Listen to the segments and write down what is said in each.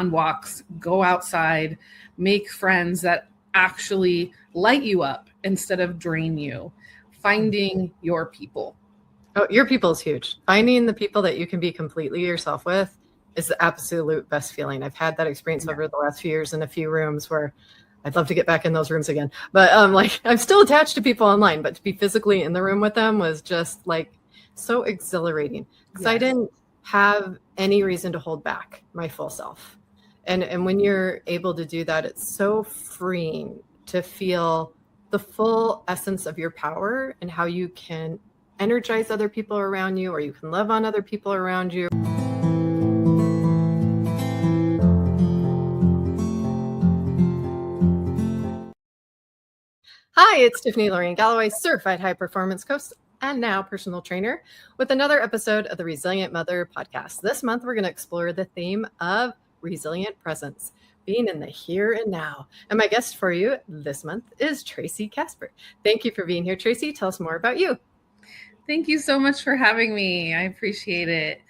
on walks, go outside, make friends that actually light you up instead of drain you. Finding your people. Oh, your people is huge. Finding the people that you can be completely yourself with is the absolute best feeling. I've had that experience over the last few years in a few rooms where I'd love to get back in those rooms again. But like, I'm still attached to people online, but to be physically in the room with them was just like so exhilarating because I didn't have any reason to hold back my full self. And when you're able to do that, it's so freeing to feel the full essence of your power and how you can energize other people around you, or you can love on other people around you. Hi, it's Tiffany Lorraine Galloway, certified high performance coach and now personal trainer, with another episode of the Resilient Mother podcast. This month, we're going to explore the theme of resilient presence, being in the here and now. And my guest for you this month is Traci Kasper. Thank you for being here, Traci. Tell us more about you. Thank you so much for having me. I appreciate it.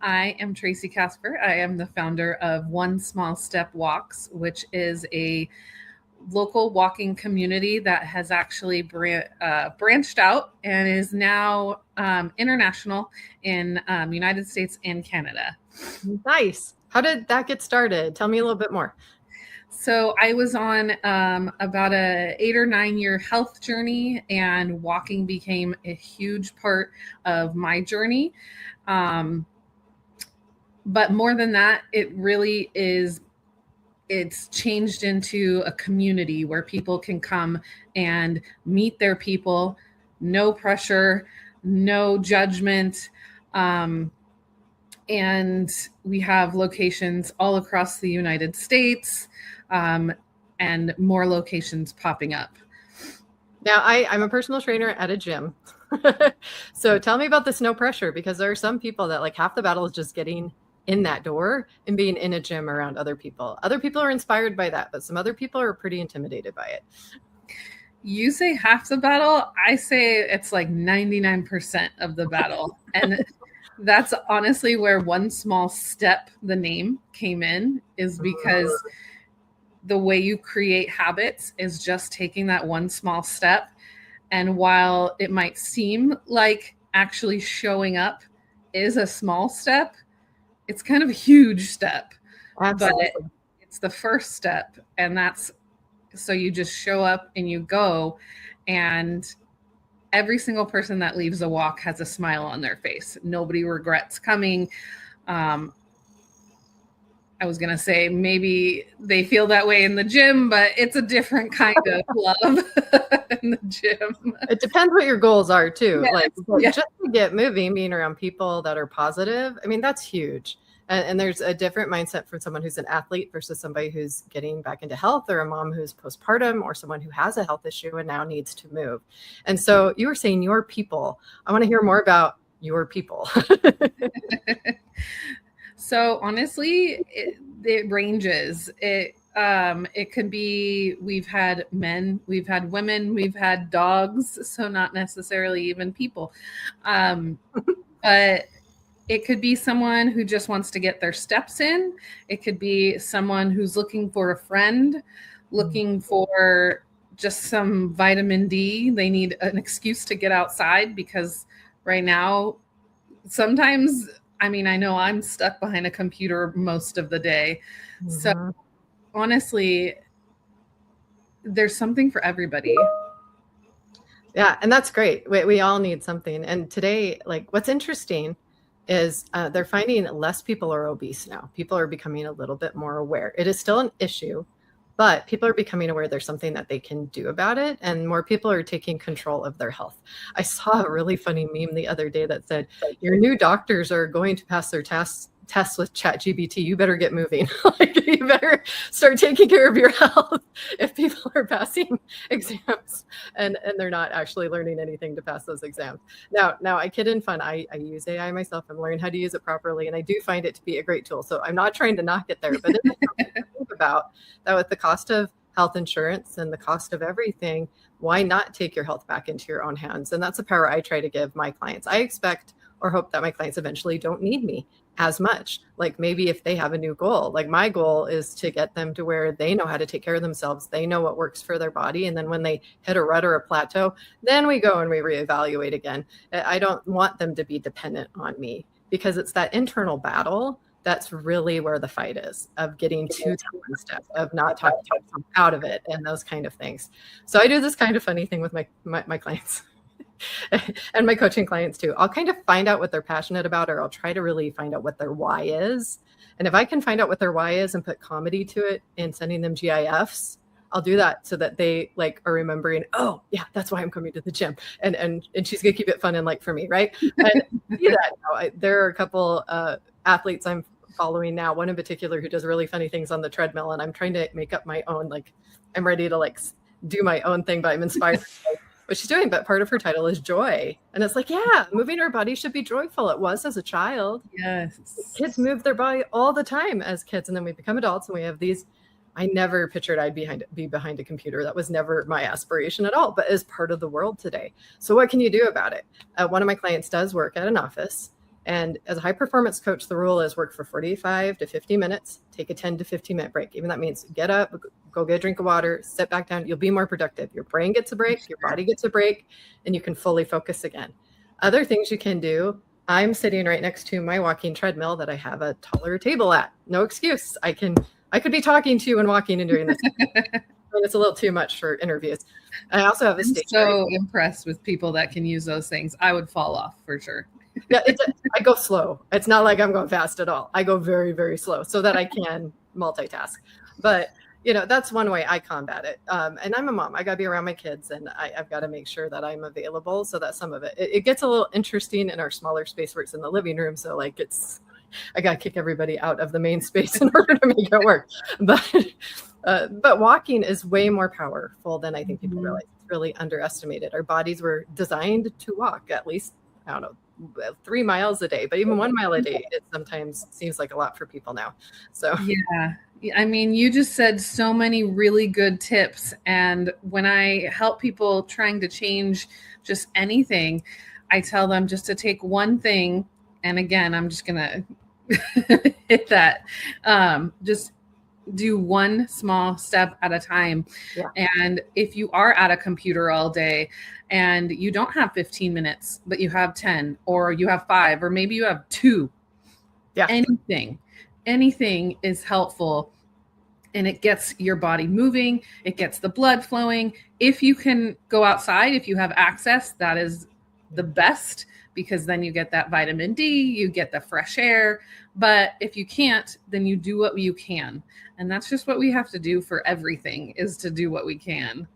I am Traci Kasper. I am the founder of One Small Step Walks, which is a local walking community that has actually branched out and is now international in United States and Canada. Nice. How did that get started? Tell me a little bit more. So I was on about a 8 or 9 year health journey, and walking became a huge part of my journey. But more than that, it's changed into a community where people can come and meet their people, no pressure, no judgment. And we have locations all across the United States, and more locations popping up. Now, I'm a personal trainer at a gym. So tell me about this no pressure, because there are some people that like half the battle is just getting in that door and being in a gym around other people. Other people are inspired by that, but some other people are pretty intimidated by it. You say half the battle. I say it's like 99% of the battle. And that's honestly where One Small Step, the name, came in, is because the way you create habits is just taking that one small step. And while it might seem like actually showing up is a small step, it's kind of a huge step. Absolutely. But it's the first step. And so you just show up and you go, and every single person that leaves a walk has a smile on their face. Nobody regrets coming. I was going to say maybe they feel that way in the gym, but it's a different kind of love in the gym. It depends what your goals are too. Yes. Just to get moving, being around people that are positive, I mean, that's huge. And there's a different mindset for someone who's an athlete versus somebody who's getting back into health, or a mom who's postpartum, or someone who has a health issue and now needs to move. And so you were saying your people. I want to hear more about your people. So honestly, it ranges. It could be, we've had men, we've had women, we've had dogs, so not necessarily even people. But it could be someone who just wants to get their steps in. It could be someone who's looking for a friend, looking for just some vitamin D. They need an excuse to get outside, because right now, sometimes, I mean, I know I'm stuck behind a computer most of the day. Mm-hmm. So honestly, there's something for everybody. Yeah, and that's great. We all need something. And today, like, what's interesting is they're finding less people are obese now. People are becoming a little bit more aware. It is still an issue, but people are becoming aware there's something that they can do about it, and more people are taking control of their health. I saw a really funny meme the other day that said, your new doctors are going to pass their tests with ChatGPT. You better get moving. Like, you better start taking care of your health if people are passing exams and they're not actually learning anything to pass those exams. Now I kid and fun. I use AI myself and learn how to use it properly, and I do find it to be a great tool. So I'm not trying to knock it there, but it's something to think about, that with the cost of health insurance and the cost of everything, why not take your health back into your own hands? And that's the power I try to give my clients. I expect or hope that my clients eventually don't need me as much. Like maybe if they have a new goal, like my goal is to get them to where they know how to take care of themselves. They know what works for their body. And then when they hit a rut or a plateau, then we go and we reevaluate again. I don't want them to be dependent on me, because it's that internal battle that's really where the fight is, of getting to that one step, of not talking yourself out of it and those kind of things. So I do this kind of funny thing with my clients and my coaching clients too. I'll kind of find out what they're passionate about, or I'll try to really find out what their why is. And if I can find out what their why is and put comedy to it and sending them GIFs, I'll do that so that they like are remembering, oh yeah, that's why I'm coming to the gym. And she's gonna keep it fun and light for me, right? And see that now. There are a couple athletes I'm following now, one in particular who does really funny things on the treadmill, and I'm trying to make up my own, like I'm ready to like do my own thing, but I'm inspired by what she's doing. But part of her title is joy, and it's like, yeah, moving our body should be joyful. It was as a child. Yes, kids move their body all the time as kids, and then we become adults and we have these. I never pictured I'd be behind a computer. That was never my aspiration at all, but is part of the world today. So what can you do about it? One of my clients does work at an office. And as a high performance coach, the rule is work for 45 to 50 minutes, take a 10 to 15 minute break. Even that means get up, go get a drink of water, sit back down. You'll be more productive. Your brain gets a break, your body gets a break, and you can fully focus again. Other things you can do. I'm sitting right next to my walking treadmill that I have a taller table at. No excuse. I could be talking to you and walking and doing this. It's a little too much for interviews. I also have a stage. I'm so impressed with people that can use those things. I would fall off for sure. Yeah, I go slow. It's not like I'm going fast at all. I go very, very slow so that I can multitask. But, that's one way I combat it. And I'm a mom. I got to be around my kids, and I've got to make sure that I'm available so that some of it gets a little interesting in our smaller space where it's in the living room. So like I got to kick everybody out of the main space in order to make it work. But walking is way more powerful than I think people realize. It's really underestimated. Our bodies were designed to walk at least, I don't know, 3 miles a day, but even 1 mile a day, it sometimes seems like a lot for people now. So yeah, I mean, you just said so many really good tips. And when I help people trying to change just anything, I tell them just to take one thing. And again, I'm just going to hit that. Just do one small step at a time. Yeah. And if you are at a computer all day and you don't have 15 minutes, but you have 10, or you have 5, or maybe you have 2, anything is helpful, and it gets your body moving. It gets the blood flowing. If you can go outside, if you have access, that is the best, because then you get that vitamin D, you get the fresh air. But if you can't, then you do what you can. And that's just what we have to do for everything, is to do what we can.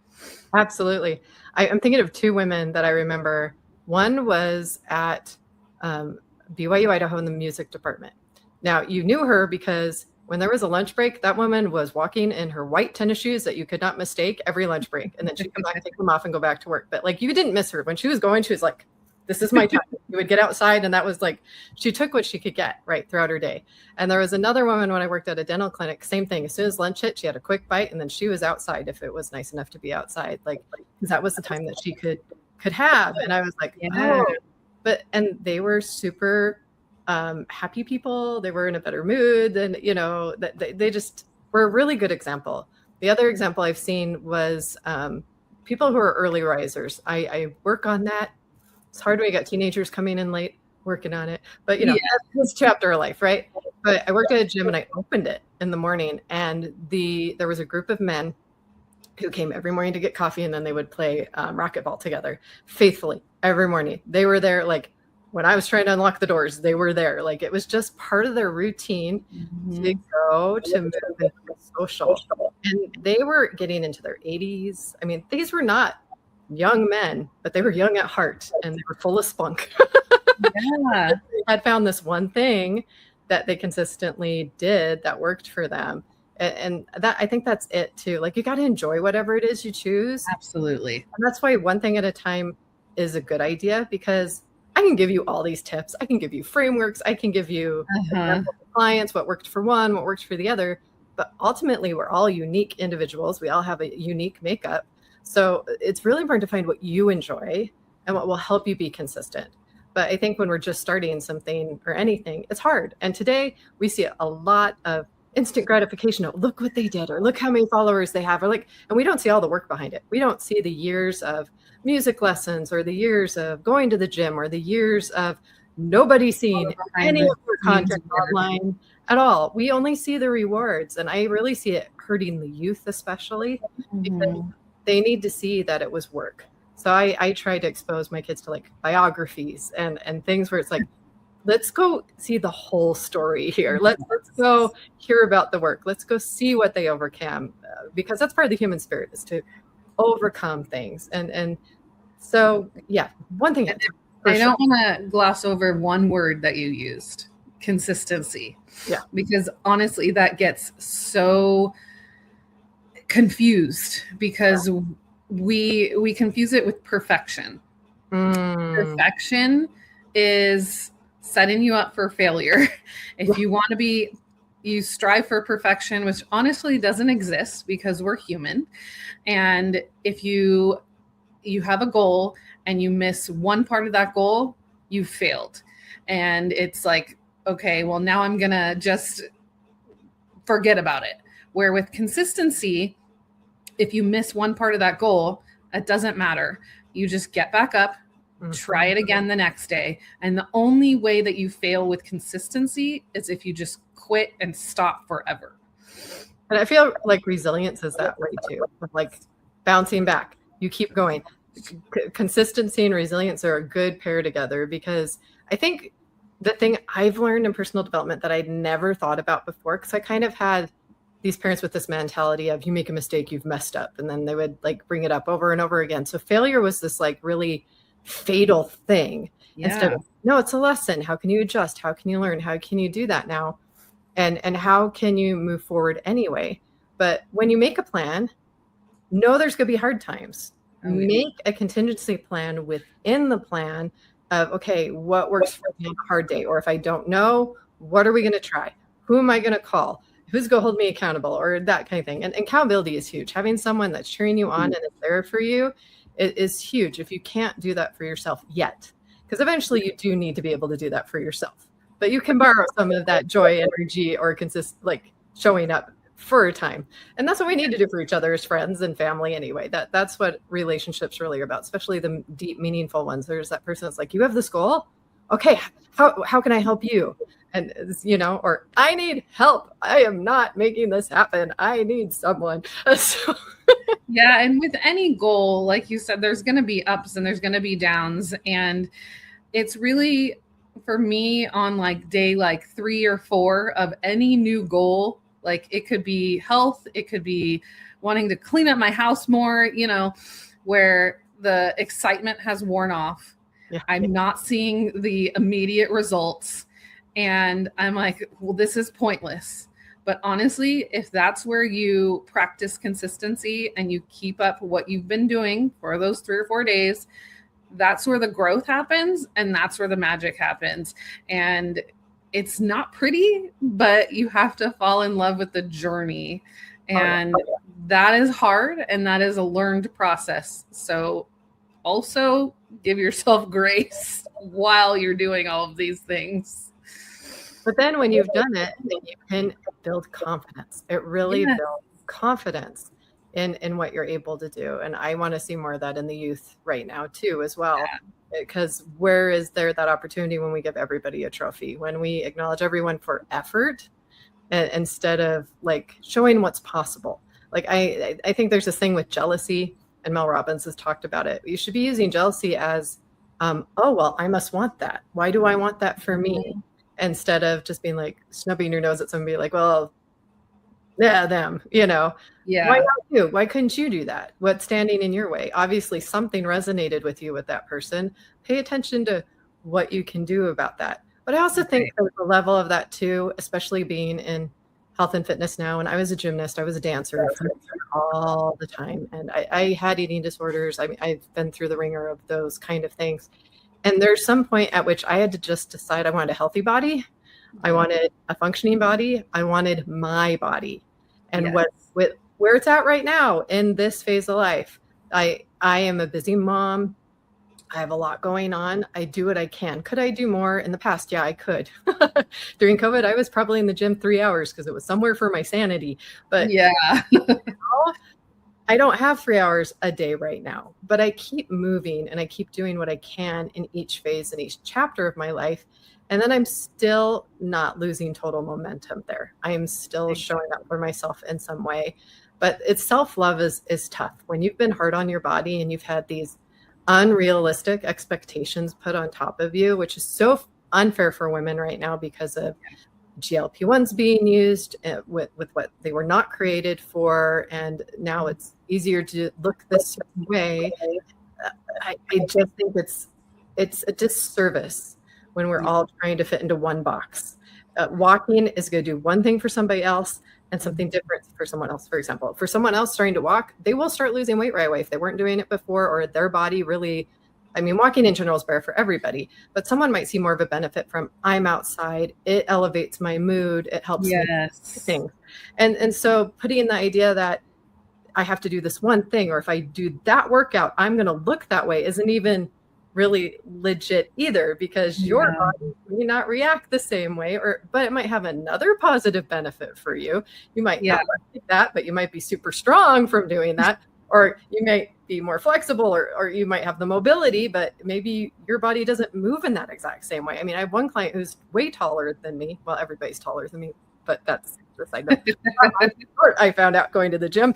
Absolutely. I'm thinking of 2 women that I remember. One was at BYU Idaho in the music department. Now, you knew her because when there was a lunch break, that woman was walking in her white tennis shoes that you could not mistake every lunch break. And then she'd come back, take them off, and go back to work. But like, you didn't miss her. When she was going, she was like, this is my time. You would get outside, and that was like, she took what she could get right throughout her day. And there was another woman when I worked at a dental clinic, same thing. As soon as lunch hit, she had a quick bite, and then she was outside if it was nice enough to be outside, like, because that was the time that she could have. And I was like, oh, and they were super happy people. They were in a better mood, and they just were a really good example. The other example I've seen was people who are early risers. I work on that. It's hard when you got teenagers coming in late, working on it. But, that's this chapter of life, right? But I worked at a gym, and I opened it in the morning, and there was a group of men who came every morning to get coffee, and then they would play racquetball together faithfully every morning. They were there, like, when I was trying to unlock the doors, they were there. Like, it was just part of their routine to go to move and be social. And they were getting into their 80s. I mean, these were not young men, but they were young at heart, and they were full of spunk. Yeah. They had found this one thing that they consistently did that worked for them. And that, I think that's it too. Like, you got to enjoy whatever it is you choose. Absolutely. And that's why one thing at a time is a good idea, because I can give you all these tips. I can give you frameworks. I can give you clients, what worked for one, what worked for the other. But ultimately, we're all unique individuals. We all have a unique makeup. So it's really important to find what you enjoy and what will help you be consistent. But I think when we're just starting something or anything, it's hard. And today we see a lot of instant gratification. Oh, look what they did, or look how many followers they have, or like, and we don't see all the work behind it. We don't see the years of music lessons, or the years of going to the gym, or the years of nobody seeing any of their content online at all. We only see the rewards. And I really see it hurting the youth, especially because they need to see that it was work. So I try to expose my kids to like biographies and things where it's like, let's go see the whole story here. Let's go hear about the work. Let's go see what they overcame, because that's part of the human spirit, is to overcome things. And so, yeah, one thing. I don't want to gloss over one word that you used, consistency. Yeah. Because honestly, that gets so confused, because we confuse it with perfection. Perfection is setting you up for failure. If you want to be, you strive for perfection, which honestly doesn't exist because we're human. And if you have a goal and you miss one part of that goal, you failed. And it's like, okay, well, now I'm going to just forget about it. Where with consistency, if you miss one part of that goal, it doesn't matter. You just get back up, try it again the next day. And the only way that you fail with consistency is if you just quit and stop forever. And I feel like resilience is that way too, like bouncing back. You keep going. Consistency and resilience are a good pair together, because I think the thing I've learned in personal development that I'd never thought about before, because I kind of had these parents with this mentality of, you make a mistake, you've messed up. And then they would like bring it up over and over again. So failure was this like really fatal thing. Instead of, no, it's a lesson. How can you adjust? How can you learn? How can you do that now? And how can you move forward anyway? But when you make a plan, know there's going to be hard times. Make a contingency plan within the plan of, okay, what works for me on a hard day? Or if I don't know, what are we going to try? Who am I going to call? Who's going to hold me accountable, or that kind of thing. And accountability is huge. Having someone that's cheering you on and is there for you is huge if you can't do that for yourself yet. Because eventually you do need to be able to do that for yourself. But you can borrow some of that joy, energy, or like showing up for a time. And that's what we need to do for each other as friends and family anyway. That's what relationships really are about, especially the deep, meaningful ones. There's that person that's like, you have this goal? Okay, how can I help you? And, or I need help. I am not making this happen. I need someone. So. Yeah. And with any goal, like you said, there's going to be ups and there's going to be downs. And it's really, for me, on like day like 3 or 4 of any new goal, like it could be health, it could be wanting to clean up my house more, where the excitement has worn off. Yeah. I'm not seeing the immediate results. And I'm like, well, this is pointless. But honestly, if that's where you practice consistency and you keep up what you've been doing for those 3 or 4 days, that's where the growth happens. And that's where the magic happens. And it's not pretty, but you have to fall in love with the journey. And that is hard. And that is a learned process. So also give yourself grace while you're doing all of these things. But then when you've done it, then you can build confidence. It really builds confidence in what you're able to do. And I want to see more of that in the youth right now too, as well. Because where is there that opportunity when we give everybody a trophy, when we acknowledge everyone for effort instead of like showing what's possible? Like I think there's this thing with jealousy, and Mel Robbins has talked about it. You should be using jealousy as, oh, well, I must want that. Why do I want that for me? Instead of just being like snubbing your nose at somebody like, well, yeah, them, Yeah. Why not you? Why couldn't you do that? What's standing in your way? Obviously something resonated with you with that person. Pay attention to what you can do about that. But I also think there's a level of that too, especially being in health and fitness now. When I was a gymnast, I was a dancer all the time. And I had eating disorders. I mean, I've been through the ringer of those kind of things. And there's some point at which I had to just decide I wanted a healthy body. I wanted a functioning body. I wanted my body. And where it's at right now in this phase of life, I am a busy mom. I have a lot going on. I do what I can. Could I do more in the past? Yeah, I could. During COVID, I was probably in the gym 3 hours because it was somewhere for my sanity. But Yeah. now, I don't have 3 hours a day right now, but I keep moving and I keep doing what I can in each phase and each chapter of my life. And then I'm still not losing total momentum there. I am still showing up for myself in some way. But it's self-love is tough. When you've been hard on your body and you've had these unrealistic expectations put on top of you, which is so unfair for women right now because of GLP-1s being used with what they were not created for. And now it's easier to look this way. I just think it's a disservice when we're all trying to fit into one box. Walking is going to do one thing for somebody else and something different for someone else. For example, for someone else starting to walk, they will start losing weight right away if they weren't doing it before, or their body really, I mean, walking in general is better for everybody, but someone might see more of a benefit from I'm outside. It elevates my mood. It helps me do things. And so putting in the idea that I have to do this one thing, or if I do that workout, I'm going to look that way isn't even really legit either, because your body may not react the same way, but it might have another positive benefit for you. You might not like that, but you might be super strong from doing that, or you might be more flexible, or you might have the mobility, but maybe your body doesn't move in that exact same way. I mean, I have one client who's way taller than me. Well, everybody's taller than me, but that's the side note. I found out going to the gym.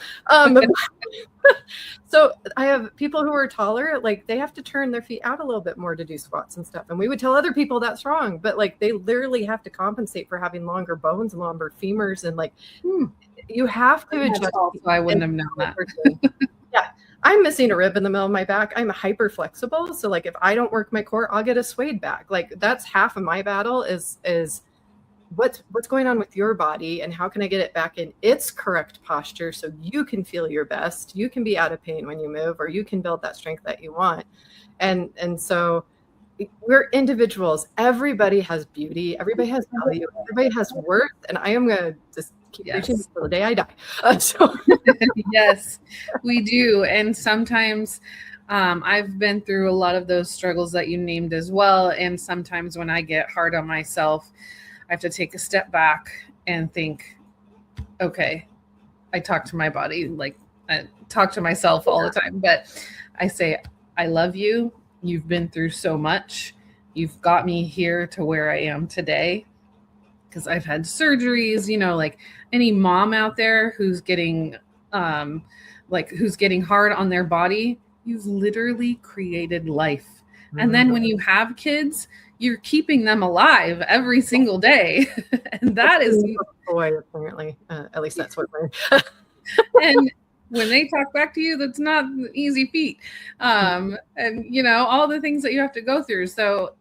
So I have people who are taller, like they have to turn their feet out a little bit more to do squats and stuff. And we would tell other people that's wrong, but like they literally have to compensate for having longer bones and longer femurs. And like, you have to adjust. Also, I wouldn't have known that. Yeah. I'm missing a rib in the middle of my back. I'm hyper flexible. So like if I don't work my core, I'll get a swayed back. Like that's half of my battle is what's going on with your body and how can I get it back in its correct posture so you can feel your best, you can be out of pain when you move, or you can build that strength that you want. And so we're individuals. Everybody has beauty, everybody has value, everybody has worth, and I am going to just keep reaching until the day I die. Yes, we do. And sometimes I've been through a lot of those struggles that you named as well. And sometimes when I get hard on myself, I have to take a step back and think, okay, I talk to my body, like I talk to myself all the time, but I say, I love you. You've been through so much. You've got me here to where I am today because I've had surgeries, you know, like any mom out there who's getting who's getting hard on their body, you've literally created life. And then when you have kids, you're keeping them alive every single day. And that is boy, apparently, at least that's what we're and when they talk back to you, that's not an easy feat. And you know, all the things that you have to go through. So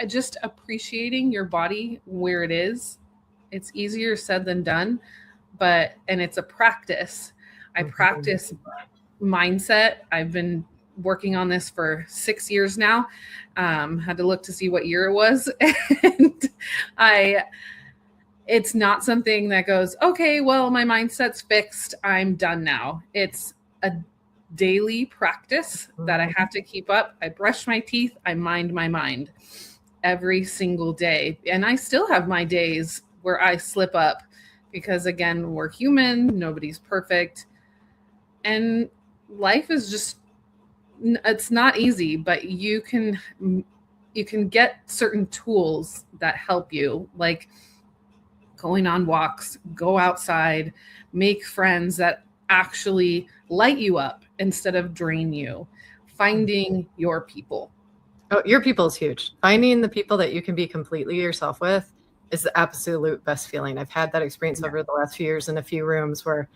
just appreciating your body where it is, it's easier said than done, and it's a practice. I practice mindset. I've been working on this for 6 years now. Had to look to see what year it was. And it's not something that goes, okay, well, my mindset's fixed, I'm done now. It's a daily practice that I have to keep up. I brush my teeth, I mind my mind every single day. And I still have my days where I slip up because, again, we're human, nobody's perfect. And life is just, it's not easy, but you can get certain tools that help you, like going on walks, go outside, make friends that actually light you up instead of drain you, finding your people. Oh, your people is huge. Finding the people that you can be completely yourself with is the absolute best feeling. I've had that experience over the last few years in a few rooms where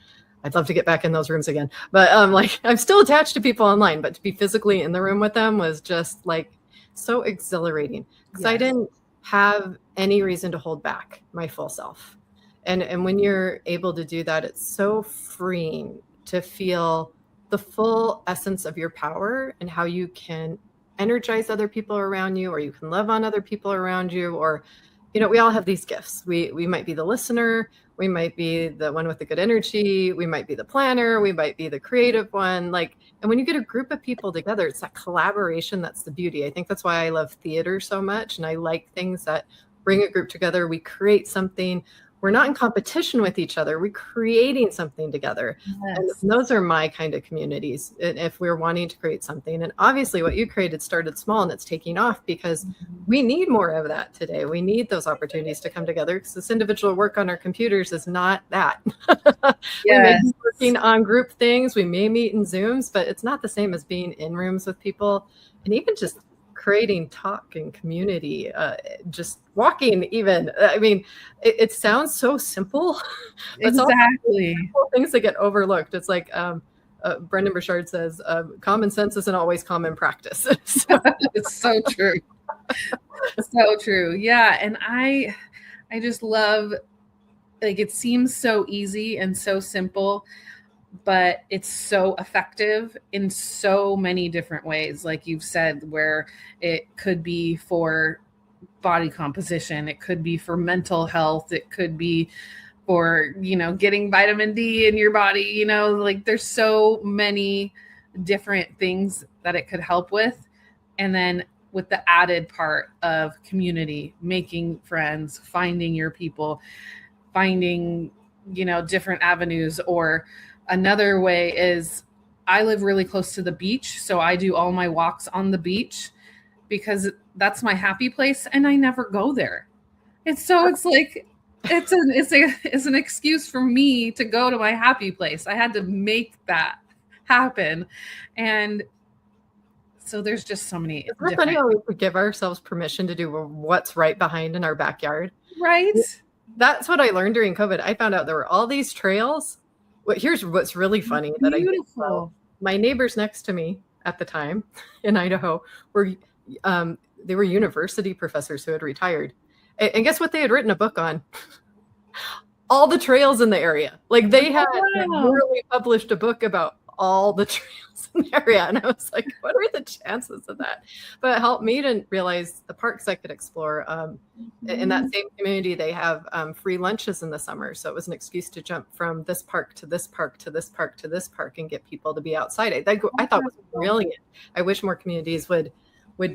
I'd love to get back in those rooms again. But like I'm still attached to people online, but to be physically in the room with them was just like so exhilarating because I didn't have any reason to hold back my full self. And when you're able to do that, it's so freeing to feel the full essence of your power and how you can energize other people around you, or you can love on other people around you, or, you know, we all have these gifts. We might be the listener, We might be the one with the good energy. We might be the planner. We might be the creative one. Like, and when you get a group of people together, it's that collaboration that's the beauty. I think that's why I love theater so much. And I like things that bring a group together. We create something. We're not in competition with each other. We're creating something together. Yes. And those are my kind of communities if we're wanting to create something. And obviously what you created started small and it's taking off because we need more of that today. We need those opportunities to come together because this individual work on our computers is not that. Yes. We may be working on group things. We may meet in Zooms, but it's not the same as being in rooms with people and even just creating talk and community, just walking even. I mean, it sounds so simple. Exactly. Simple things that get overlooked. It's like Brendan Burchard says, common sense isn't always common practice. So. It's so true. So true. Yeah. And I just love, like, it seems so easy and so simple, but it's so effective in so many different ways. Like you've said, where it could be for body composition, it could be for mental health, it could be for, getting vitamin D in your body, like there's so many different things that it could help with. And then with the added part of community, making friends, finding your people, finding, different avenues. Or another way is I live really close to the beach. So I do all my walks on the beach because that's my happy place. And I never go there. It's like, it's an excuse for me to go to my happy place. I had to make that happen. And so there's just so many. Isn't it funny how we give ourselves permission to do what's right behind in our backyard? Right. That's what I learned during COVID. I found out there were all these trails. Here's what's really funny. Beautiful. My neighbors next to me at the time in Idaho were, they were university professors who had retired. And guess what they had written a book on? All the trails in the area. Like they had literally published a book about all the trails in the area. And I was like, what are the chances of that? But it helped me to realize the parks I could explore. In that same community, they have free lunches in the summer. So it was an excuse to jump from this park to this park to this park to this park and get people to be outside. I thought it was brilliant. I wish more communities would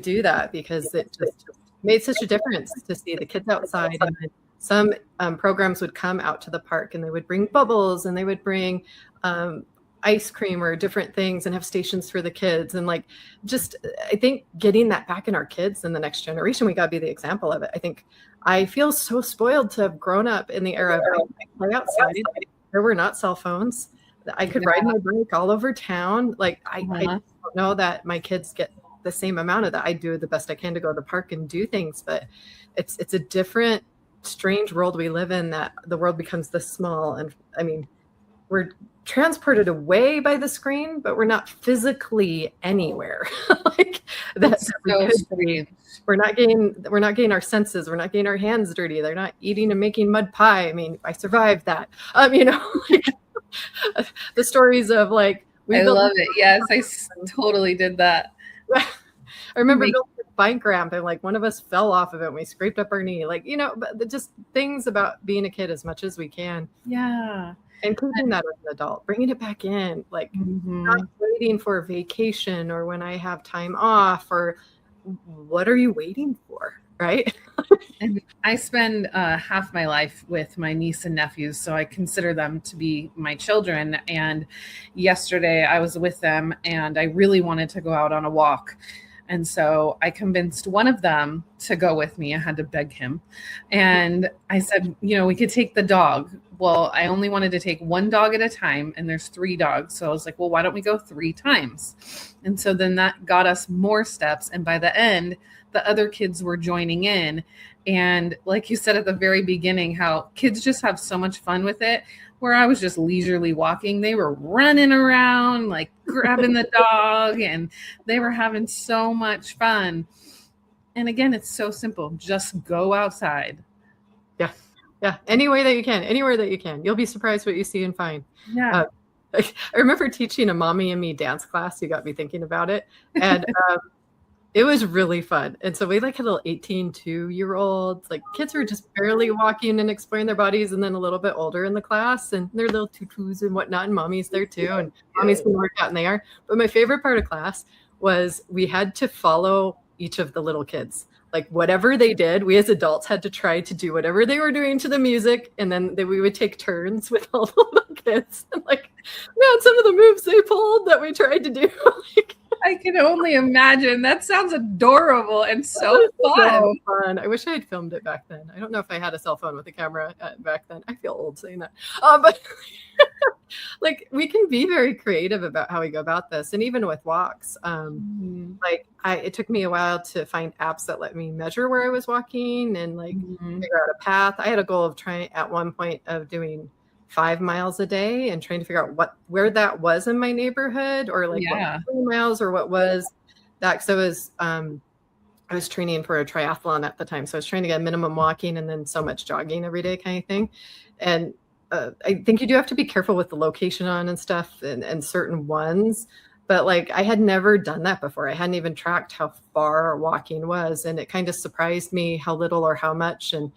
do that because it just made such a difference to see the kids outside. And some programs would come out to the park and they would bring bubbles and they would bring ice cream or different things and have stations for the kids. And like, just, I think getting that back in our kids and the next generation, we got to be the example of it. I feel so spoiled to have grown up in the era of play outside. There were not cell phones. I could ride my bike all over town. Like I don't know that my kids get the same amount of that. I do the best I can to go to the park and do things, but it's a different, strange world we live in, that the world becomes this small. And I mean, we're transported away by the screen, but we're not physically anywhere. Like that's so strange. We're not getting our senses. We're not getting our hands dirty. They're not eating and making mud pie. I mean, I survived that. Like, the stories of like, I love it. Yes, I totally did that. I remember building a bike ramp and like one of us fell off of it and we scraped up our knee. Like, but just things about being a kid as much as we can. Yeah. And keeping that as an adult, bringing it back in, like not waiting for a vacation or when I have time off, or what are you waiting for? Right. And I spend half my life with my niece and nephews, so I consider them to be my children. And yesterday I was with them and I really wanted to go out on a walk. And so I convinced one of them to go with me. I had to beg him. And I said, we could take the dog. Well, I only wanted to take one dog at a time, and there's 3 dogs. So I was like, well, why don't we go 3 times? And so then that got us more steps. And by the end, the other kids were joining in. And like you said at the very beginning, how kids just have so much fun with it. Where I was just leisurely walking, they were running around, like grabbing the dog, and they were having so much fun. And again, it's so simple. Just go outside. Yeah. Yeah. Any way that you can, anywhere that you can. You'll be surprised what you see and find. Yeah. I remember teaching a mommy and me dance class. You got me thinking about it. And It was really fun. And so we like had little 18, 2-year-olds, like kids who are just barely walking and exploring their bodies, and then a little bit older in the class, and they're little tutus and whatnot, and mommy's there too, and mommy's gonna work out, and they are. But my favorite part of class was we had to follow each of the little kids. Like whatever they did, we as adults had to try to do whatever they were doing to the music, and then we would take turns with all the little kids. And like, man, some of the moves they pulled that we tried to do, like, I can only imagine. That sounds adorable and so fun. So fun. I wish I had filmed it back then. I don't know if I had a cell phone with a camera back then. I feel old saying that. But like we can be very creative about how we go about this. And even with walks, it took me a while to find apps that let me measure where I was walking and like figure out a path. I had a goal of trying at one point of doing 5 miles a day and trying to figure out where that was in my neighborhood, or like what 3 miles, or what was that. Because I was training for a triathlon at the time. So I was trying to get minimum walking and then so much jogging every day kind of thing. And I think you do have to be careful with the location on and stuff and certain ones. But like I had never done that before. I hadn't even tracked how far walking was. And it kind of surprised me how little or how much. And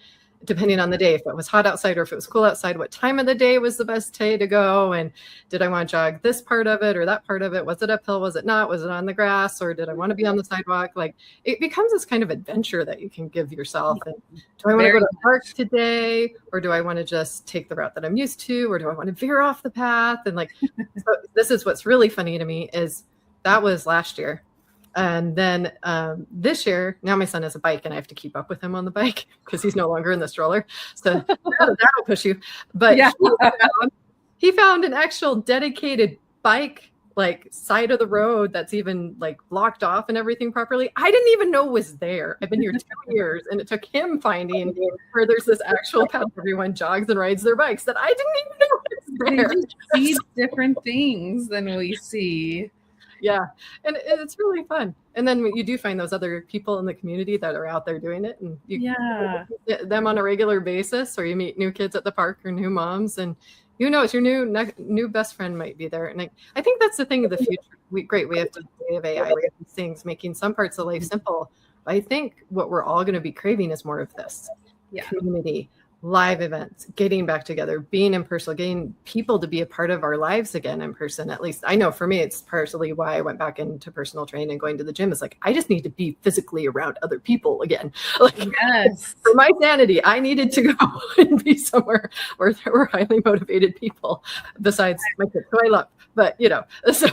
depending on the day, if it was hot outside or if it was cool outside, what time of the day was the best day to go, and did I want to jog this part of it or that part of it? Was it uphill? Was it not? Was it on the grass, or did I want to be on the sidewalk? Like it becomes this kind of adventure that you can give yourself. And do I want to go to the park today, or do I want to just take the route that I'm used to, or do I want to veer off the path? And like, so this is what's really funny to me is that was last year. And then this year, now my son has a bike and I have to keep up with him on the bike because he's no longer in the stroller. So that'll push you. But he found an actual dedicated bike, like side of the road that's even like blocked off and everything properly. I didn't even know was there. I've been here 2 years, and it took him finding where there's this actual path everyone jogs and rides their bikes that I didn't even know was there. They see different things than we see. Yeah. And it's really fun. And then you do find those other people in the community that are out there doing it, and you get them on a regular basis, or you meet new kids at the park or new moms, and who knows, your new best friend might be there. And I think that's the thing of the future. We have to have AI, we have these things making some parts of life simple. But I think what we're all going to be craving is more of this community, live events, getting back together, being in person, getting people to be a part of our lives again in person. At least I know for me, it's partially why I went back into personal training and going to the gym. Is like, I just need to be physically around other people again. Like, for my sanity, I needed to go and be somewhere where there were highly motivated people besides my kids, who I love. But, so.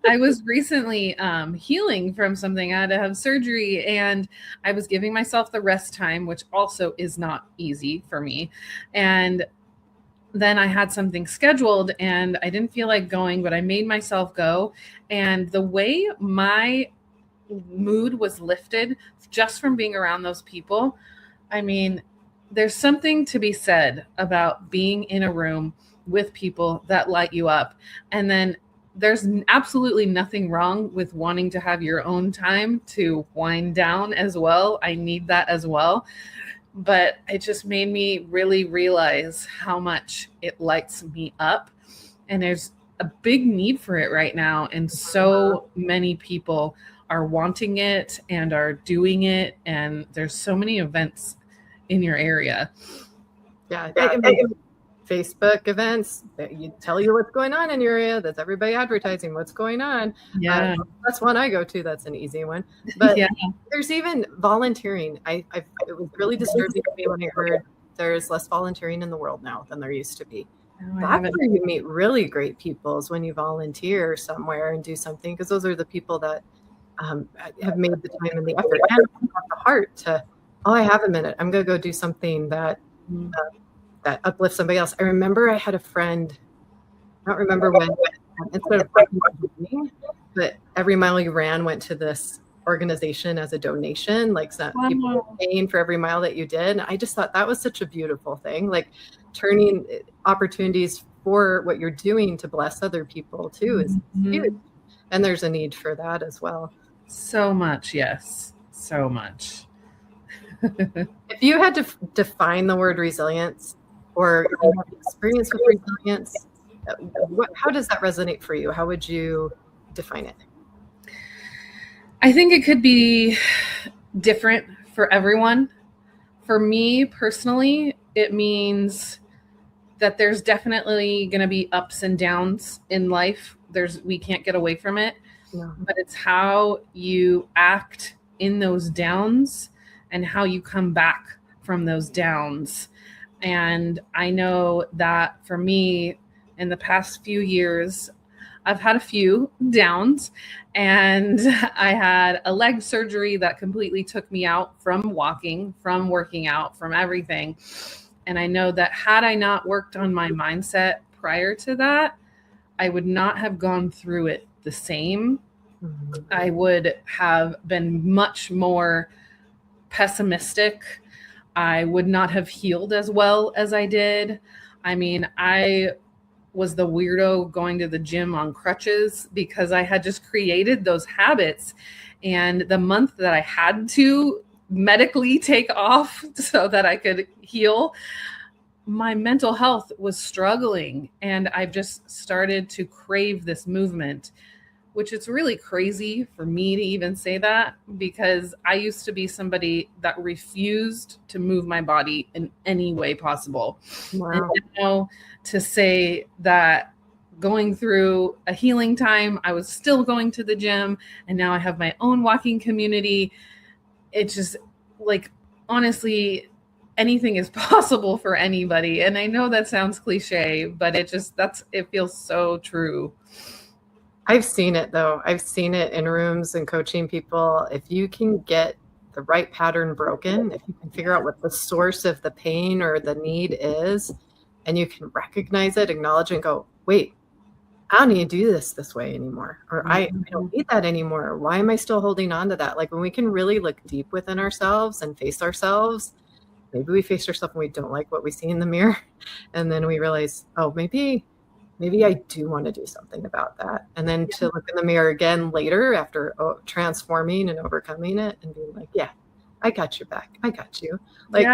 I was recently healing from something. I had to have surgery, and I was giving myself the rest time, which also is not easy for me. And then I had something scheduled and I didn't feel like going, but I made myself go. And the way my mood was lifted just from being around those people, I mean, there's something to be said about being in a room with people that light you up. And then there's absolutely nothing wrong with wanting to have your own time to wind down as well. I need that as well. But it just made me really realize how much it lights me up. And there's a big need for it right now. And so many people are wanting it and are doing it. And there's so many events in your area. Yeah. Facebook events that you tell you what's going on in your area. That's everybody advertising what's going on. Yeah, that's one I go to. That's an easy one. But there's even volunteering. It was really disturbing to me when I heard there's less volunteering in the world now than there used to be. That's where you meet really great people, is when you volunteer somewhere and do something, because those are the people that have made the time and the effort and have the heart to, I have a minute, I'm going to go do something that that uplifts somebody else. I remember I had a friend, I don't remember when, instead of running, but every mile you ran went to this organization as a donation, like some people were paying for every mile that you did. And I just thought that was such a beautiful thing, like turning opportunities for what you're doing to bless other people too is huge. And there's a need for that as well. So much, yes, so much. If you had to define the word resilience, or you have experience with resilience, how does that resonate for you? How would you define it? I think it could be different for everyone. For me personally, it means that there's definitely going to be ups and downs in life. We can't get away from it. No. But it's how you act in those downs and how you come back from those downs. And I know that for me, in the past few years, I've had a few downs, and I had a leg surgery that completely took me out from walking, from working out, from everything. And I know that had I not worked on my mindset prior to that, I would not have gone through it the same. Mm-hmm. I would have been much more pessimistic. I would not have healed as well as I did. I mean, I was the weirdo going to the gym on crutches because I had just created those habits. And the month that I had to medically take off so that I could heal, my mental health was struggling. And I've just started to crave this movement, which it's really crazy for me to even say that, because I used to be somebody that refused to move my body in any way possible. Wow. And now to say that going through a healing time, I was still going to the gym, and now I have my own walking community. It's just like, honestly, anything is possible for anybody. And I know that sounds cliche, but it feels so true. I've seen it though. I've seen it in rooms and coaching people. If you can get the right pattern broken, if you can figure out what the source of the pain or the need is, and you can recognize it, acknowledge it, and go, wait, I don't need to do this way anymore. Or I don't need that anymore. Why am I still holding on to that? Like when we can really look deep within ourselves and face ourselves, maybe we face ourselves and we don't like what we see in the mirror. And then we realize, oh, maybe I do want to do something about that. And then to look in the mirror again later after transforming and overcoming it and being like, yeah, I got your back. I got you. Like,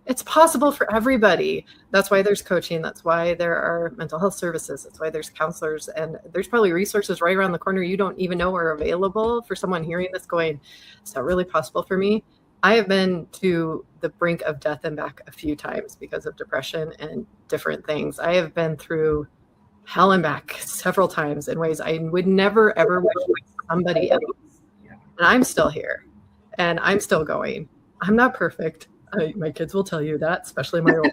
it's possible for everybody. That's why there's coaching. That's why there are mental health services. That's why there's counselors. And there's probably resources right around the corner you don't even know are available for someone hearing this going, is that really possible for me? I have been to the brink of death and back a few times because of depression and different things. I have been through hell and back several times in ways I would never, ever wish somebody else. And I'm still here and I'm still going. I'm not perfect. My kids will tell you that, especially my old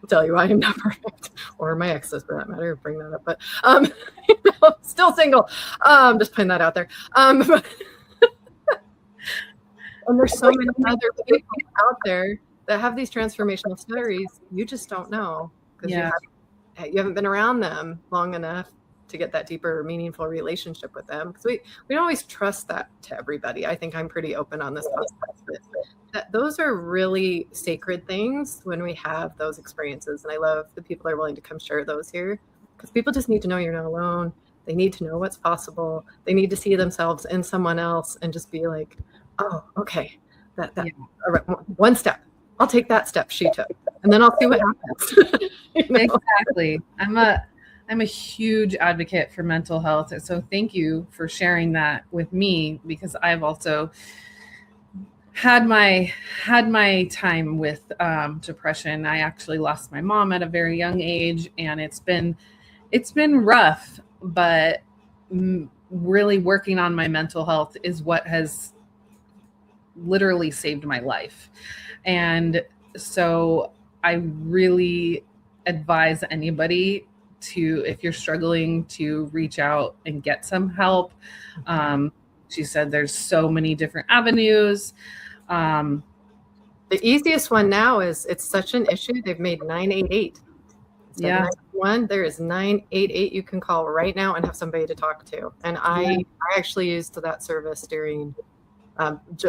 will tell you I am not perfect, or my exes for that matter, bring that up. But still single. Just putting that out there. And there's so many other people out there that have these transformational stories. You just don't know because you haven't been around them long enough to get that deeper, meaningful relationship with them. Because we don't always trust that to everybody. I think I'm pretty open on this podcast, that those are really sacred things when we have those experiences. And I love the people that are willing to come share those here, because people just need to know you're not alone. They need to know what's possible. They need to see themselves in someone else and just be like, oh, okay, that all right, one step. I'll take that step she took, and then I'll see what happens. Exactly. I'm a huge advocate for mental health. So thank you for sharing that with me, because I've also had my time with depression. I actually lost my mom at a very young age, and it's been rough, but really working on my mental health is what has literally saved my life. And so I really advise anybody to, if you're struggling, to reach out and get some help. She said there's so many different avenues. The easiest one now is, it's such an issue, they've made 988. Yeah. 911, there is 988 you can call right now and have somebody to talk to. And I actually used that service during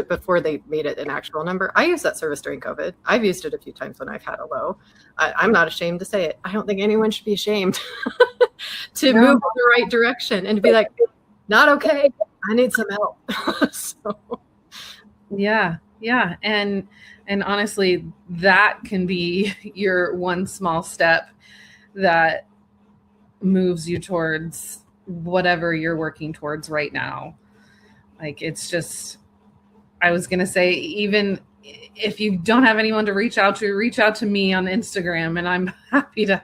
before they made it an actual number. I used that service during COVID. I've used it a few times when I've had a low. I'm not ashamed to say it. I don't think anyone should be ashamed to move in the right direction and to be like, not okay, I need some help. Yeah. And honestly, that can be your one small step that moves you towards whatever you're working towards right now. Like, it's just, I was going to say, even if you don't have anyone to reach out to me on Instagram, and I'm happy to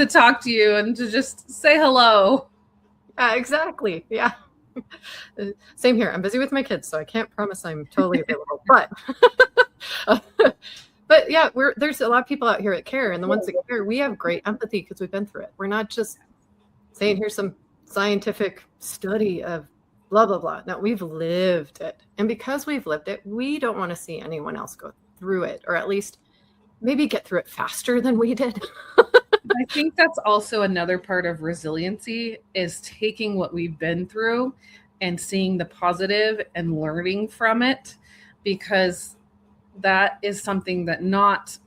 talk to you and to just say hello. Yeah, exactly. Yeah. Same here. I'm busy with my kids, so I can't promise I'm totally available, but yeah, there's a lot of people out here that care, and the ones that care, we have great empathy because we've been through it. We're not just saying here's some scientific study of blah, blah, blah. No, we've lived it. And because we've lived it, we don't want to see anyone else go through it, or at least maybe get through it faster than we did. I think that's also another part of resiliency, is taking what we've been through and seeing the positive and learning from it, because that is something that not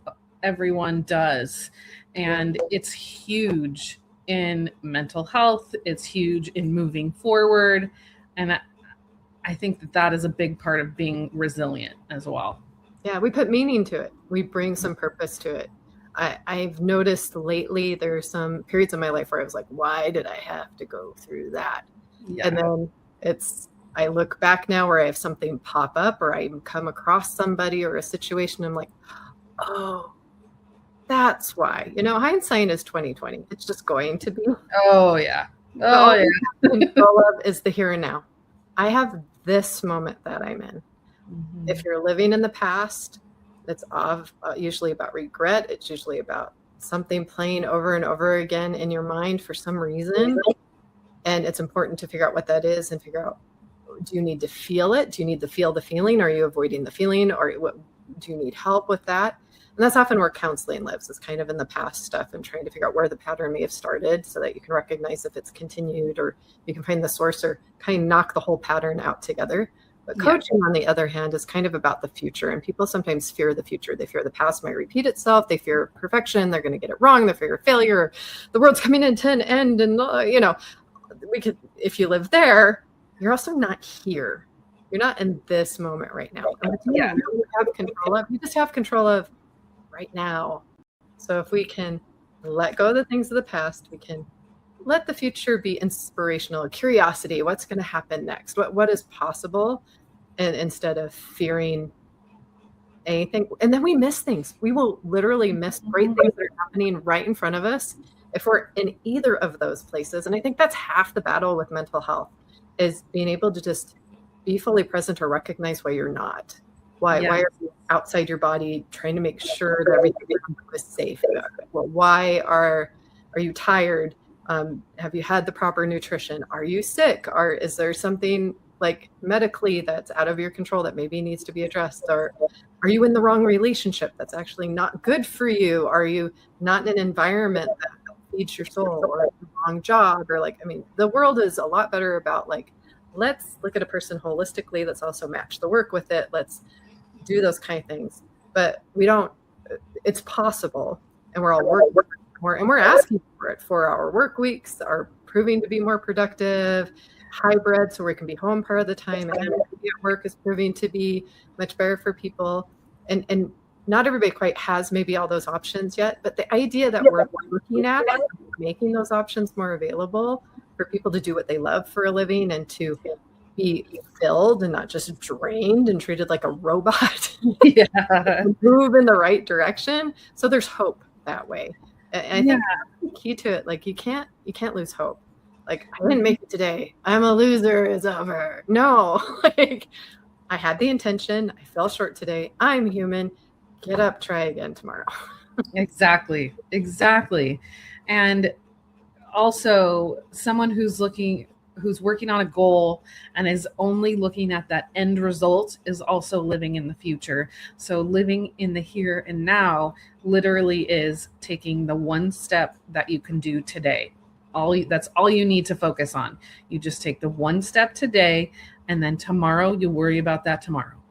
everyone does. And it's huge in mental health. It's huge in moving forward. And I think that is a big part of being resilient as well. Yeah, we put meaning to it. We bring some purpose to it. I've noticed lately there's some periods of my life where I was like, why did I have to go through that? Yeah. And then I look back now where I have something pop up, or I come across somebody or a situation. I'm like, oh, that's why. Hindsight is 20/20. It's just going to be. Oh yeah. Oh yeah. Control of is the here and now. I have this moment that I'm in. Mm-hmm. If you're living in the past, it's usually about regret. It's usually about something playing over and over again in your mind for some reason. And it's important to figure out what that is and figure out, do you need to feel it? Do you need to feel the feeling? Are you avoiding the feeling? Or do you need help with that? And that's often where counseling lives, is kind of in the past stuff and trying to figure out where the pattern may have started, so that you can recognize if it's continued, or you can find the source, or kind of knock the whole pattern out together. But coaching, on the other hand, is kind of about the future. And people sometimes fear the future. They fear the past might repeat itself. They fear perfection. They're going to get it wrong. They fear failure. The world's coming into an end. And, if you live there, you're also not here. You're not in this moment right now. And you just have control of right now. So if we can let go of the things of the past, we can let the future be inspirational, curiosity. What's going to happen next? What is possible? And instead of fearing anything. And then we miss things. We will literally miss great things that are happening right in front of us if we're in either of those places. And I think that's half the battle with mental health, is being able to just be fully present, or recognize why you're not. Why are you outside your body trying to make sure that everything is safe? Well, why are you tired? Have you had the proper nutrition? Are you sick? Is there something like medically that's out of your control that maybe needs to be addressed? Or are you in the wrong relationship that's actually not good for you? Are you not in an environment that feeds your soul, or the wrong job? Or the world is a lot better about let's look at a person holistically. Let's also match the work with it. Let's do those kind of things. But we don't, it's possible. And we're all working more, and we're asking for it. 4-hour work weeks are proving to be more productive. Hybrid, so we can be home part of the time, and at work is proving to be much better for people. And not everybody quite has maybe all those options yet, but the idea that we're looking at making those options more available for people to do what they love for a living, and to be filled and not just drained and treated like a robot. Move in the right direction. So there's hope that way. And I think that's the key to it. You can't lose hope. I didn't make it today, I'm a loser, it's over. No, I had the intention, I fell short today, I'm human, get up, try again tomorrow. Exactly. And also, someone who's working on a goal and is only looking at that end result is also living in the future. So living in the here and now literally is taking the one step that you can do today. That's all you need to focus on. You just take the one step today, and then tomorrow you'll worry about that tomorrow.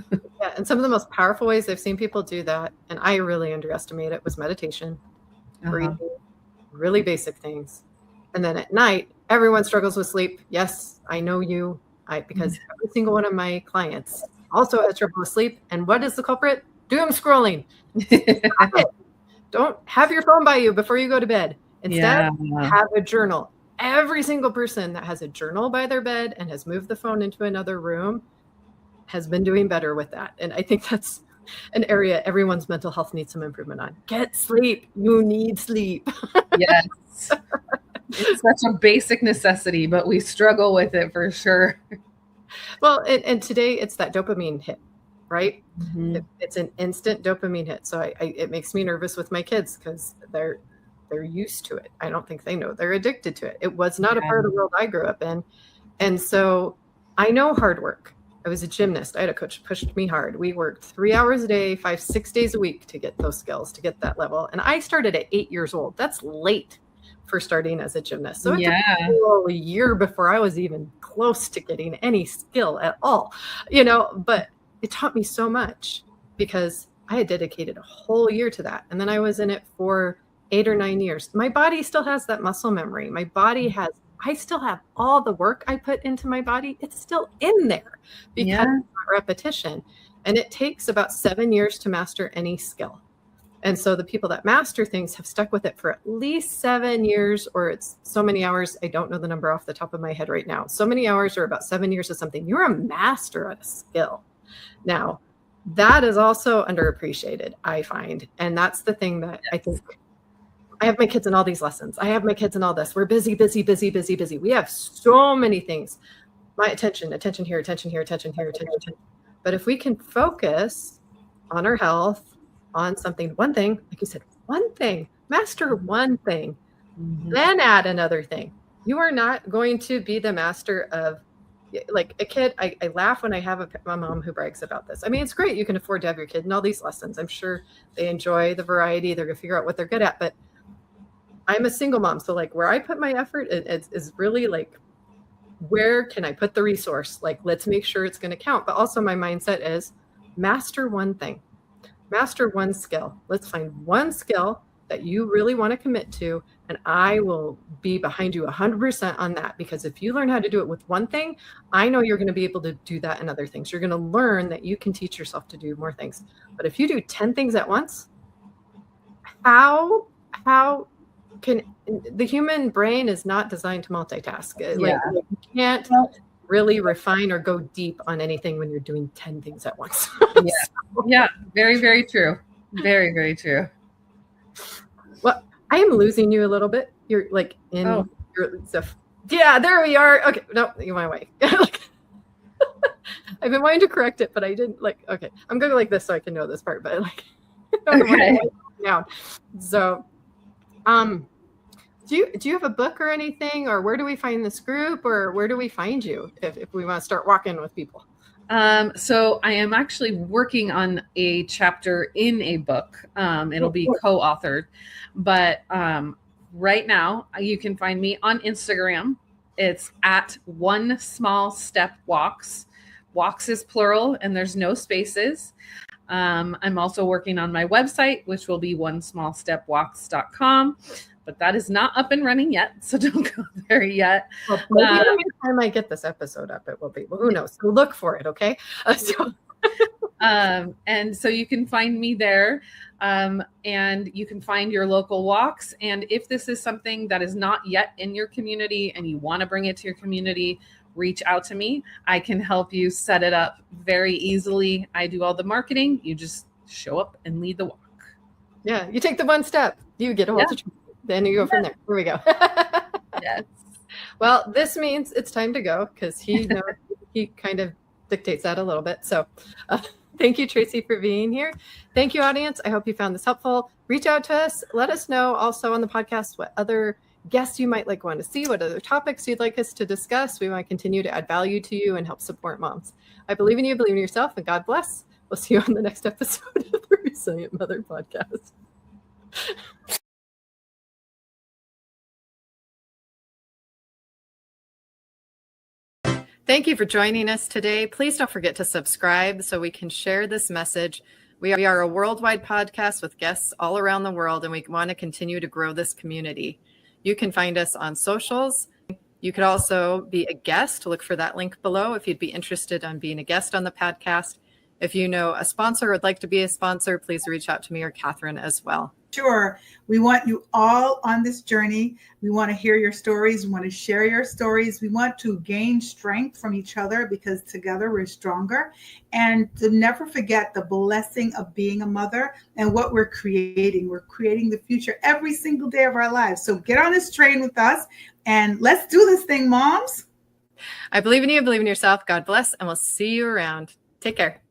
Yeah, and some of the most powerful ways I've seen people do that, and I really underestimate it, was meditation, breathing, really basic things. And then at night, everyone struggles with sleep. Yes, I know you, because every single one of my clients also has trouble with sleep. And what is the culprit? Doom scrolling. Don't have your phone by you before you go to bed. Instead, have a journal. every single person that has a journal by their bed and has moved the phone into another room has been doing better with that. And I think that's an area everyone's mental health needs some improvement on. Get sleep. You need sleep. Yes. It's such a basic necessity, but we struggle with it for sure. Well, and today it's that dopamine hit, right? Mm-hmm. It's an instant dopamine hit. So it makes me nervous with my kids because they're used to it. I don't think they know they're addicted to it. It was not a part of the world I grew up in. And so I know hard work. I was a gymnast. I had a coach who pushed me hard. We worked 3 hours a day, 5-6 days a week to get those skills, to get that level. And I started at 8 years old. That's late for starting as a gymnast. So it took a year before I was even close to getting any skill at all, but it taught me so much because I had dedicated a whole year to that. And then I was in it for 8 or 9 years. My body still has that muscle memory. My body I still have all the work I put into my body. It's still in there because of repetition. And it takes about 7 years to master any skill. And so the people that master things have stuck with it for at least 7 years, or it's so many hours. I don't know the number off the top of my head right now. So many hours or about 7 years of something. You're a master at a skill. Now, that is also underappreciated, I find. And that's the thing that I think. I have my kids in all these lessons. I have my kids in all this. We're busy, busy, busy, busy, busy. We have so many things. My attention here, attention here, attention here, attention. But if we can focus on our health, on something, one thing, like you said, one thing, master one thing, then add another thing. You are not going to be the master of, like a kid. I laugh when I have my mom who brags about this. I mean, it's great. You can afford to have your kid in all these lessons. I'm sure they enjoy the variety. They're going to figure out what they're good at. But I'm a single mom. So like where I put my effort is really like, where can I put the resource? Like, let's make sure it's going to count. But also my mindset is master one thing, master one skill. Let's find one skill that you really want to commit to. And I will be behind you 100% on that. Because if you learn how to do it with one thing, I know you're going to be able to do that in other things. You're going to learn that you can teach yourself to do more things. But if you do 10 things at once, how can the human brain is not designed to multitask. Like you can't really refine or go deep on anything when you're doing 10 things at once. Yeah, very, very true. Very, very true. Well, I am losing you a little bit. You're like in your stuff. Yeah, there we are. Okay, no, you went away. I've been wanting to correct it, but I didn't. Okay, I'm going like this so I can know this part. But okay. Down. So. Do you have a book or anything, or where do we find this group, or where do we find you if we want to start walking with people? So I am actually working on a chapter in a book. It'll be co-authored, but right now you can find me on Instagram. It's at One Small Step Walks. Walks is plural and there's no spaces. I'm also working on my website, which will be onesmallstepwalks.com, but that is not up and running yet. So don't go there yet. Well, maybe by the time I get this episode up, it will be. Well, who knows? So look for it. Okay. And so you can find me there, and you can find your local walks. And if this is something that is not yet in your community and you want to bring it to your community, reach out to me. I can help you set it up very easily. I do all the marketing. You just show up and lead the walk. Yeah. You take the one step, you get a hold of then you go from there. Here we go. Yes. Well, this means it's time to go because he kind of dictates that a little bit. So thank you, Traci, for being here. Thank you, audience. I hope you found this helpful. Reach out to us. Let us know also on the podcast what other guests you might want to see, what other topics you'd like us to discuss. We want to continue to add value to you and help support moms. I believe in you, believe in yourself, and God bless. We'll see you on the next episode of the Resilient Mother Podcast. Thank you for joining us today. Please don't forget to subscribe so we can share this message. We are a worldwide podcast with guests all around the world, and we want to continue to grow this community. You can find us on socials. You could also be a guest. Look for that link below if you'd be interested in being a guest on the podcast. If you know a sponsor or would like to be a sponsor, please reach out to me or Catherine as well. Sure. We want you all on this journey. We want to hear your stories. We want to share your stories. We want to gain strength from each other because together we're stronger. And to never forget the blessing of being a mother and what we're creating. We're creating the future every single day of our lives. So get on this train with us and let's do this thing, moms. I believe in you. Believe in yourself. God bless. And we'll see you around. Take care.